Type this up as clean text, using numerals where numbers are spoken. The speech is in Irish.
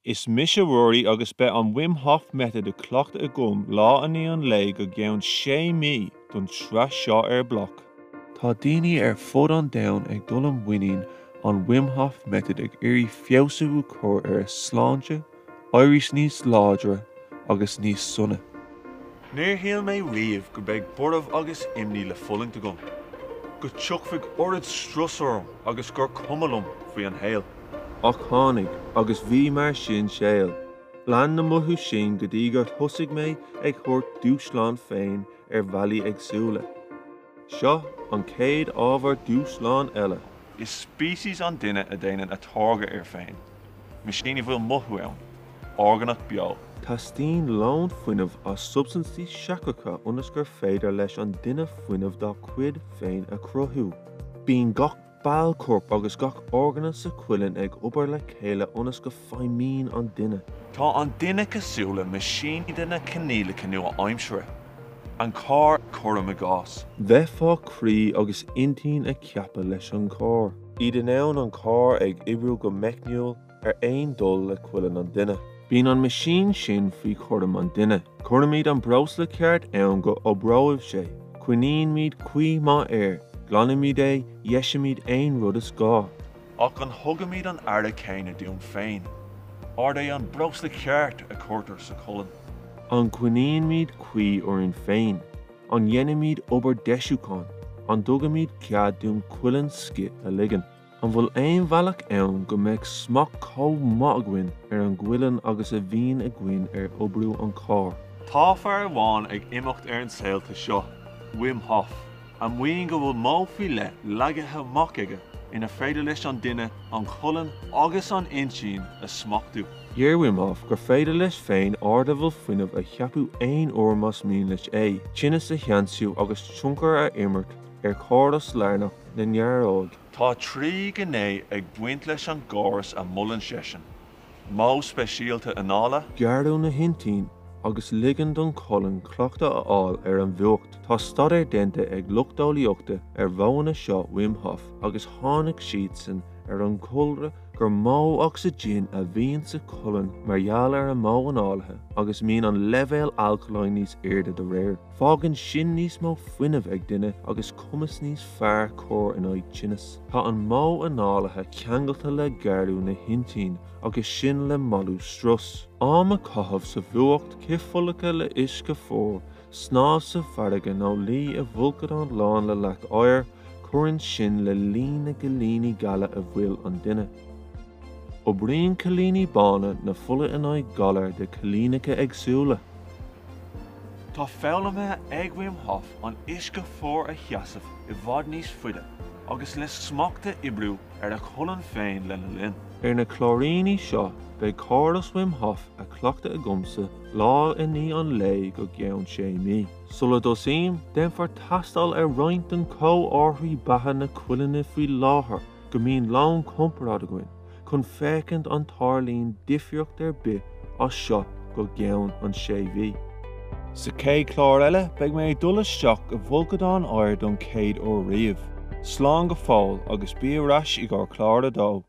Is mis a roirí agus be an Wim Hof Method a chleachtadh gom lá aní an lé go gceann 6 mí don tsraith seo Bloc. Tá daoine fud an domhain ag dul an bhfuinneáin an Wim Hof Method ag iarraidh feabhsú chur shláinte, éiris níos láidre agus níos sunna. Níor híal mé riamh go beidh bordamh agus imní le folláin gom. Go teochfaidh orid strusarm agus gur cumalum faoi an héal. Ach tháinig agus bhí mar sin shaol. Lean na mothu sin go dtí gur thosaigh mé ag chuirt Dúshlán féin bhealaí agsúla. Seo an céad ábhar Dúshlán eile. Is species an duine a déanann a táirge féin. Maisníní bhfuil mothu ann, orgánach beo. Tá stín lán fuinmh as substansí seacacha ionas gur féidir leis an duine fuinmh dá cuid féin a cruthú. Bíonn gach bail corp agus gach organa sa cuileann ag obair le chéile ionas go feidhmíonn an duine. Tá an duine cosúla maisíní duna cnéalacha nua aimsire. An cá churam a gás. Bheith fá crí agus intín a ceappa leis an cá. Iad in ann an cá ag ibriú go meicniúil aon dul le cuileann an duine. Bíonn an maisín sin faoi churam an duine. Chuirmíad an bros le ceart ann go obróibh sé. Cuiníonn míad cuí má glanimíad dhéisiimíad aon rud is gá. Ach an thugamíad an airde céine dún féin. Ard an bros le ceart a cuirtar sa cholann. An cuiníonn míad cuí orin féin. An dhéanamíad obair deisiúcháin. An dugamíad cead dún cuileann scit a ligean. An bhfuil aon bhealach ann go mbeidh smach comh-maithaghain an ghuileann agus a bhíonn a gcuin obrú an cá. Tá fear amháin ag imeacht an saolta seo, Wim Hof. An mhaoin go bhfuil mó faoi le leagathe amach aige ina féidir leis an duine an cholann agus an intín a smachtú. Dheir Wim Hof gur féidir leis féin arda bhfuil fuinmh a cheapú aon uair más mín leis Tinnis a cheansiú agus tionchar a imirt cáras lena na nearáig. Tá trí gné ag buint leis an gáras a mullan sesin. Mó speisialta anála. Gearú na hintín agus ligean don cholann chleachtadh a fháil an bheocht. Tá stad dente ag luchtdálaíochta bhóna seo Wim Hof agus tháinig siad san an chulra gur mó oxygéin a bhíonn sa cholann margheall an mó análathe agus mín an leibhéal alcaláin níos airde do réir. Fágann sin níos mó fuinmh ag duine agus cumas níos fearr cór in áid tinnis. Tá an mó análathe ceangalta le gearú na hintín agus sin le malú strus. Am a caitheamh sa bhuacht cifolacha le isce fór, snáb sa farraige nó lí a bhulcad an lán le leach áir, churann sin le lína go líní gala a bhfuil an duine. Ó bríonn cólíní bána na fulla in áid galar de cólíneacha agsúla. Tá feabhla ag Wim Hof an isce fór a cheasamh I bhfad níos fuide, agus le smachta ibriú a cholann féin lena linn. Na chlóríní seo, beidh cáras Wim Hof a chleachtadh gomsa lá ní an lé go gceann 6 mí. Sulla dosím, denfar tastal roinnt an comhorthaí batha na cuileanna faoi láthair go mbíonn lán compráid a gcuin, chun fécinnt an tarlíonn difriocht bith as seo go gceann an 6 mí. Sa céad chlár eile, beidh mé dul isteach go bhulcadán áir don céad ó riamh. Slán go fáil agus bíomh rais I gcár chlár a dó.